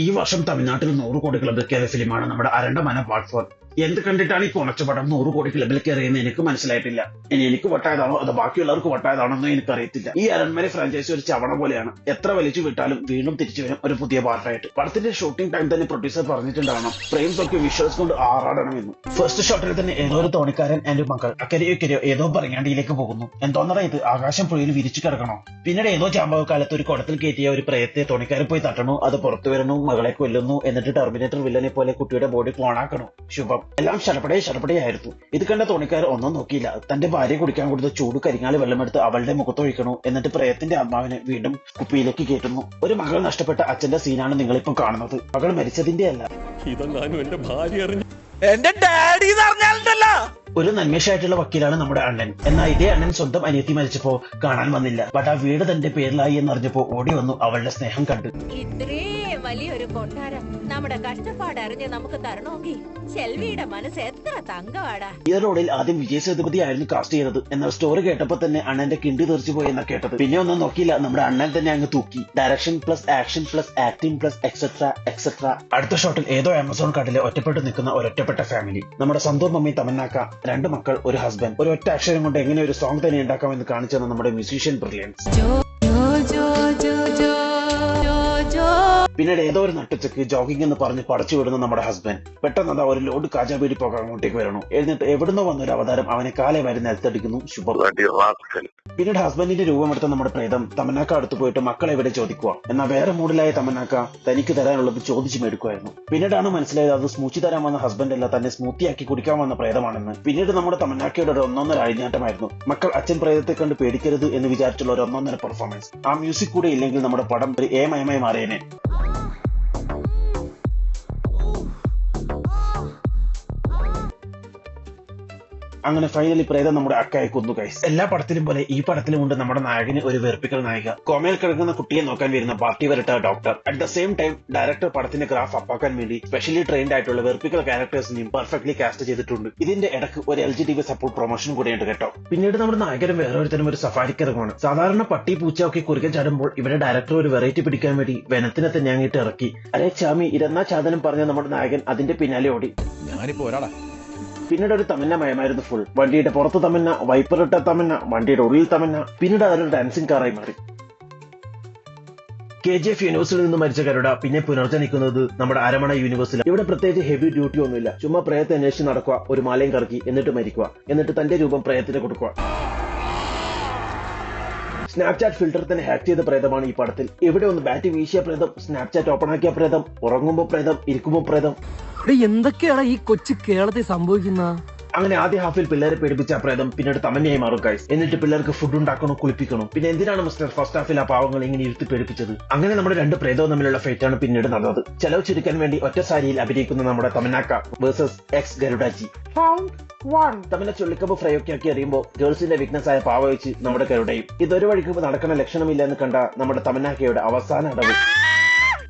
ഈ വർഷം തമിഴ്നാട്ടിൽ 100 കോടി ക്ലബിൽ കയറിയ ഫിലിമാണ് നമ്മുടെ അരണ്ട പാർട്ട് 4. എന്ത് കണ്ടിട്ടാണ് ഈ പൊണച്ചപടം 100 കോടി ക്ലബിൽ കയറിയെന്ന് എനിക്ക് മനസ്സിലായിട്ടില്ല. ഇനി എനിക്ക് വട്ടായതാണോ അതോ ബാക്കിയുള്ളവർക്ക് വട്ടായതാണോ എനിക്കറിയത്തില്ല. ഈ അരൺമന ഫ്രാഞ്ചൈസി ഒരു ചവണ പോലെയാണ്. എത്ര വലിച്ചു വിട്ടാലും വീണ്ടും തിരിച്ചു വരും ഒരു പുതിയ പാർട്ടായിട്ട്. പടത്തിന്റെ ഷൂട്ടിംഗ് ടൈം തന്നെ പ്രൊഡ്യൂസർ പറഞ്ഞിട്ടുണ്ടാവണം ഫ്രെയിംസ് ഒക്കെ വിഷ്വൽസ് കൊണ്ട് ആറാടണമെന്ന്. ഫസ്റ്റ് ഷോട്ടിൽ തന്നെ ഏതോ ഒരു തോണിക്കാരൻ എന്റെ മക്കൾ അക്കരയോ ഏതോ പറങ്ങാണ്ടിയിലേക്ക് പോകുന്നു. എന്തോന്നറ ഇത് ആകാശം പുഴയിൽ വിരിച്ചു കിടക്കണോ? പിന്നീട് ഏതോ ചാമ്പക കാലത്ത് ഒരു കുടത്തിൽ കയറ്റിയ ഒരു പ്രയത്തെ തോണിക്കാരൻ പോയി തട്ടണു, അത് പുറത്തു വരണു, മകളെ കൊല്ലുന്നു, എന്നിട്ട് ടെർമിനേറ്റർ വില്ലനെ പോലെ കുട്ടിയുടെ ബോഡി ക്ലോണാക്കണു. ശുഭം. എല്ലാം ശരപ്പടയായിരുന്നു. ഇത് കണ്ട തോണിക്കാരൻ ഒന്നും നോക്കിയില്ല. തന്റെ ഭാര്യ കുടിക്കാൻ കൊടുത്ത ചൂട് കരിങ്ങാളി വെള്ളമെടുത്ത് അവളുടെ മുഖത്തൊഴിക്കണു. എന്നിട്ട് പ്രയത്തിന്റെ ആത്മാവിനെ വീണ്ടും കുപ്പിയിലേക്ക് കയറ്റുന്നു. ഒരു മകൾ നഷ്ടപ്പെട്ട അച്ഛന്റെ സീനാണ് നിങ്ങളിപ്പം കാണുന്നത്. മകൾ മരിച്ചതിന്റെ അല്ല, എന്റെ ഡാഡി പറഞ്ഞാലുണ്ടല്ലോ. ഒരു നന്മേഷായിട്ടുള്ള വക്കീലാണ് നമ്മുടെ അണ്ണൻ. എന്നാൽ ഇതേ അണ്ണൻ സ്വന്തം അനിയത്തി മരിച്ചപ്പോ കാണാൻ വന്നില്ല. ബട്ട് ആ വീട് തന്റെ പേരിലായി എന്നറിഞ്ഞപ്പോ ഓടി വന്നു അവളുടെ സ്നേഹം കണ്ട്. ഇത്രേ വലിയൊരു കൊട്ടാരം നമ്മുടെ കഷ്ടപ്പാട് അറിഞ്ഞ് നമുക്ക് തരണമെങ്കിൽ ചെൽവിയുടെ മനസ്സ് എത്ര തങ്കമാടാ. ഈ റോഡിൽ ആദ്യം വിജയ് സേതുപതി ആയിരുന്നു കാസ്റ്റ് ചെയ്തത്. എന്നാൽ സ്റ്റോറി കേട്ടപ്പോ തന്നെ അണ്ണന്റെ കിണ്ടി തെറിച്ചു പോയി എന്നാ കേട്ടത്. പിന്നെ ഒന്നും നോക്കിയില്ല, നമ്മുടെ അണ്ണൻ തന്നെ അങ്ങ് തൂക്കി. Direction plus action plus acting plus etcetera. അടുത്ത ഷോട്ടിൽ ഏതോ ആമസോൺ കാട്ടിലെ ഒറ്റപ്പെട്ട് നിൽക്കുന്ന ഒരൊറ്റപ്പെട്ട ഫാമിലി. നമ്മുടെ സ്വന്തം മമ്മി തമന്നാക്ക, 2 മക്കൾ, ഒരു ഹസ്ബൻഡ്. ഒരു ഒറ്റ അക്ഷരം കൊണ്ട് എങ്ങനെ ഒരു സോങ് തന്നെ ഉണ്ടാക്കാമെന്ന് കാണിച്ചു തന്ന നമ്മുടെ മ്യൂസീഷ്യൻ ബ്രില്യൻസ്. പിന്നീട് ഏതോ ഒരു നട്ടുച്ചക്ക് ജോഗിംഗ് എന്ന് പറഞ്ഞ് പടച്ചു വിടുന്ന നമ്മുടെ ഹസ്ബൻഡ്. പെട്ടെന്ന് അതാ ഒരു ലോഡ് കാജാ ബീഡി പോകാൻ അങ്ങോട്ടേക്ക് വരണു. എന്നിട്ട് എവിടുന്നോ വന്നൊരു അവതാരം അവനെ കാലേ വരെ നിലത്തടിക്കുന്നു. ശുഭം. പിന്നീട് ഹസ്ബൻഡിന്റെ രൂപമെടുത്ത നമ്മുടെ പ്രേതം തമന്നാക്ക അടുത്ത് പോയിട്ട് മക്കളെ എവിടെ ചോദിക്കുക. എന്നാൽ വേറെ മൂഡിലായ തമന്നാക്ക തനിക്ക് തരാനുള്ളത് ചോദിച്ചു മേടിക്കുമായിരുന്നു. പിന്നീടാണ് മനസ്സിലായത് അത് സ്മൂച്ചി തരാൻ വന്ന ഹസ്ബൻഡ് അല്ല, തന്നെ സ്മൂത്തിയാക്കി കുടിക്കാൻ വന്ന പ്രേതമാണെന്ന്. പിന്നീട് നമ്മുടെ തമന്നാക്കയുടെ ഒരു ഒന്നൊന്നര അഴിഞ്ഞാട്ടമായിരുന്നു. മക്കൾ അച്ഛൻ പ്രേതത്തെ കണ്ട് പേടിക്കരുത് എന്ന് വിചാരിച്ചുള്ള ഒരു ഒന്നൊന്നര പെർഫോമൻസ്. ആ മ്യൂസിക് കൂടെ ഇല്ലെങ്കിൽ നമ്മുടെ പടം ഒരു ഏമയമായി മാറിയേനെ. അങ്ങനെ ഫൈനലി പ്രേതം നമ്മുടെ അക്കയെ കൊന്നു ഗൈസ്. എല്ലാ പടത്തിലും പോലെ ഈ പടത്തിലും ഉണ്ട് നമ്മുടെ നായകന് ഒരു വെറുപ്പിക്കൽ നായിക. കോമയിൽ കിടക്കുന്ന കുട്ടിയെ നോക്കാൻ വരുന്ന പാർട്ടി വരട്ട doctor. At the same time director പടത്തിന്റെ ഗ്രാഫ് അപ്പാക്കാൻ വേണ്ടി സ്പെഷ്യലി ട്രെയിൻഡ് ആയിട്ടുള്ള വെറുപ്പിക്കൽ ക്യാരക്ടേഴ്സിനെയും പെർഫെക്റ്റ്ലി കാസ്റ്റ് ചെയ്തിട്ടുണ്ട്. ഇതിന്റെ ഇടയ്ക്ക് ഒരു LGTB സപ്പോർട്ട് പ്രൊമോഷൻ കൂടെയുണ്ട് കേട്ടോ. പിന്നീട് നമ്മുടെ നായകനും വേറൊരുത്തരും ഒരു സഫാരിക്കിറങ്ങുമാണ്. സാധാരണ പട്ടി പൂച്ച ഒക്കെ കുറുകൻ ചാടുമ്പോൾ ഇവിടെ ഡയറക്ടർ ഒരു വെറൈറ്റി പിടിക്കാൻ വേണ്ടി വെനത്തിനെ തന്നെ അങ്ങോട്ട് ഇറക്കി. അരേ ചാമി ഇരന്നാ ചാതനം പറഞ്ഞ നമ്മുടെ നായകൻ അതിന്റെ പിന്നാലെ ഓടി. പിന്നീട് ഒരു തമന്നമയമായിരുന്നു ഫുൾ. വണ്ടിയുടെ പുറത്ത് തമന്ന, വൈപ്പറിട്ട തമന്ന, വണ്ടിയുടെ ഉള്ളിൽ തമന്ന. പിന്നീട് അതൊരു ഡാൻസിംഗ് കാറായി മാറി. KGF യൂണിവേഴ്സിൽ നിന്ന് മരിച്ച കരുട പിന്നെ പുനർജനിക്കുന്നത് നമ്മുടെ അരമണ യൂണിവേഴ്സിലാണ്. ഇവിടെ പ്രത്യേകിച്ച് ഹെവി ഡ്യൂട്ടി ഒന്നുമില്ല. ചുമ്മാ പ്രയത്തെ അന്വേഷിച്ച് നടക്കുക, ഒരു മാലയും കറക്കി, എന്നിട്ട് മരിക്കുക, എന്നിട്ട് തന്റെ രൂപം പ്രയത്തിന് കൊടുക്കുക. സ്നാപ്ചാറ്റ് ഫിൽറ്റർ തന്നെ ഹാക്ക് ചെയ്ത പ്രേതമാണ് ഈ പടത്തിൽ. ഇവിടെ ഒന്ന് ബാറ്റ് വീശിയ പ്രേതം, സ്നാപ്ചാറ്റ് ഓപ്പൺ ആക്കിയ പ്രേതം, ഉറങ്ങുമ്പോ പ്രേതം, ഇരിക്കുമ്പോ പ്രേതം. എന്തൊക്കെയാണ് ഈ കൊച്ചു കേരളത്തിൽ സംഭവിക്കുന്ന? അങ്ങനെ ആദ്യ ഹാഫിൽ പിള്ളേരെ പേടിപ്പിച്ച പ്രേതം പിന്നീട് തമന്നയായി മാറും ഗൈസ്. എന്നിട്ട് പിള്ളേർക്ക് ഫുഡ് ഉണ്ടാക്കണോ, കുളിപ്പിക്കണോ? പിന്നെ എന്തിനാണ് മിസ്റ്റർ ഫസ്റ്റ് ഹാഫിൽ ആ പാവങ്ങൾ ഇങ്ങനെ ഇരുത്തി പേടിപ്പിച്ചത്? അങ്ങനെ നമ്മുടെ 2 പ്രേതവും തമ്മിലുള്ള ഫൈറ്റാണ് പിന്നീട് നടന്നത്. ചെലവ് ചുരുക്കാൻ വേണ്ടി ഒറ്റ സാരിയിൽ അഭിനയിക്കുന്ന നമ്മുടെ തമന്നാക്ക വേഴ്സസ് എക്സ് ഗരുഡാജി. തമിഴ ചുള്ളിക്കപ്പ് ഫ്രൈ ഒക്കെ ആക്കി അറിയുമ്പോൾ ഗേൾസിന്റെ വീക്ക്നെസ് ആയ പാവ വെച്ച് നമ്മുടെ കരുടയും. ഇതൊരു വഴിക്ക് നടക്കുന്ന ലക്ഷണമില്ല എന്ന് കണ്ട നമ്മുടെ തമന്നാക്കയുടെ അവസാന അടവ്.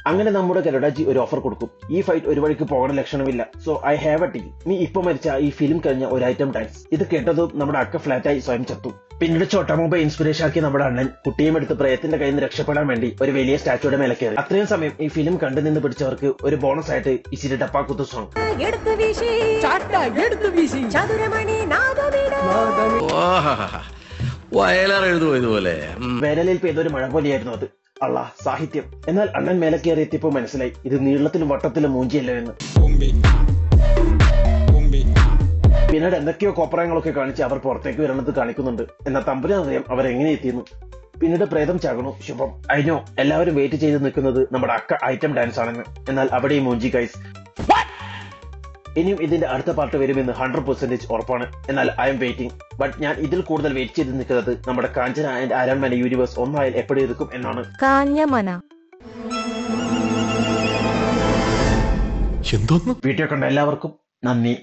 അങ്ങനെ നമ്മുടെ ഗരുഡാജി ഒരു ഓഫർ കൊടുക്കും. ഈ ഫൈറ്റ് ഒരു വഴിക്ക് പോകണ ലക്ഷണമില്ല, so I have a deal. നീ ഇപ്പൊ മരിച്ച ഈ ഫിലിം കഴിഞ്ഞ ഒരു ഐറ്റം ഡാൻസ്. ഇത് കേട്ടതും നമ്മുടെ അക്ക ഫ്ലാറ്റായി സ്വയം ചത്തു. പിന്നീട് ചോട്ടാമോബ ഇൻസ്പിറേഷൻ ആക്കി നമ്മുടെ അണ്ണൻ കുട്ടിയും എടുത്ത് പ്രയത്തിന്റെ കയ്യിൽ നിന്ന് രക്ഷപ്പെടാൻ വേണ്ടി ഒരു വലിയ സ്റ്റാച്ചുയുടെ മേലെ കയറി. അത്രയും സമയം ഈ ഫിലിം കണ്ടു നിന്ന് പിടിച്ചവർക്ക് ഒരു ബോണസ് ആയിട്ട് ഇച്ചിരി ഡപ്പാക്കുത്തു സോങ്. വേനലിൽ പെയ്തൊരു മഴ പോലെയായിരുന്നു അത്. അള്ളാ സാഹിത്യം. എന്നാൽ അണ്ണൻ മേലെ കയറി എത്തിയപ്പോ മനസ്സിലായി ഇത് നീളത്തിലും വട്ടത്തിലും മൂഞ്ചിയല്ലോ എന്ന്. പിന്നീട് എന്തൊക്കെയോ കോപ്രായങ്ങളൊക്കെ കാണിച്ച് അവർ പുറത്തേക്ക് വരണത് കാണിക്കുന്നുണ്ട്. എന്നാൽ തമ്പുരാനറിയാം അവരെങ്ങനെ എത്തിയെന്ന്. പിന്നീട് പ്രേതം ചാകണു. ശുഭം. അയിനോ എല്ലാവരും വെയിറ്റ് ചെയ്ത് നിൽക്കുന്നത് നമ്മുടെ അക്ക ഐറ്റം ഡാൻസ് ആണെന്ന്. എന്നാൽ അവിടെയും മൂഞ്ചി ഗൈസ്. ഇനിയും ഇതിന്റെ അടുത്ത പാർട്ട് വരുമെന്ന് 100% ഉറപ്പാണ്. എന്നാൽ ഐ എം വെയിറ്റിംഗ്. ബട്ട് ഞാൻ ഇതിൽ കൂടുതൽ വെയിറ്റ് ചെയ്ത് നിൽക്കുന്നത് നമ്മുടെ കാഞ്ചന ആൻഡ് അരൺമന യൂണിവേഴ്സ് ഒന്നായാൽ എപ്പോഴും ഇരിക്കും എന്നാണ്. വീഡിയോ കണ്ട എല്ലാവർക്കും നന്ദി.